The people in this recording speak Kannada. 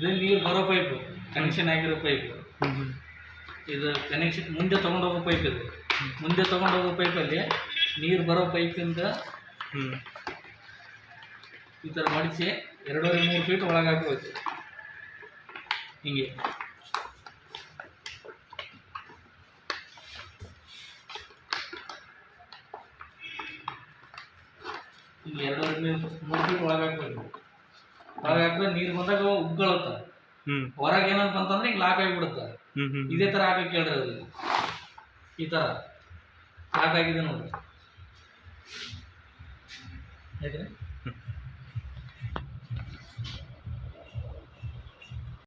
ಇದು ನೀರು ಬರೋ ಪೈಪು, ಕನೆಕ್ಷನ್ ಆಗಿರೋ ಪೈಪು. ಇದು ಕನೆಕ್ಷನ್ ಮುಂದೆ ತೊಗೊಂಡೋಗೋ ಪೈಪ್ ಇದು. ಮುಂದೆ ತೊಗೊಂಡೋಗೋ ಪೈಪಲ್ಲಿ ನೀರು ಬರೋ ಪೈಪಿಂದ ಈ ಥರ ಮಡಿಸಿ 2.5-3 ಫೀಟ್ ಒಳಗೆ ಹಾಕಬೇಕು. ಹಿಂಗೆ ಹಿಂಗೆ 2.5-3 ಫೀಟ್ ಒಳಗೆ ಹಾಕಬೇಕು. ಒಳಗೆ ಹಾಕಿದ್ರೆ ನೀರು ಬಂದಾಗ ಉಗ್ಗೊಳುತ್ತೆ. ಹೊರಗೆ ಏನಂತ ಅಂತಂದ್ರೆ ಈಗ ಲಾಕ್ ಆಗಿಬಿಡುತ್ತೆ. ಇದೇ ಥರ ಹಾಕಕ್ಕೆ ಹೇಳ್ರಿ. ಅದು ಈ ಥರ ಲಾಕ್ ಆಗಿದೆ ನೋಡಿ, ಆಯ್ತು.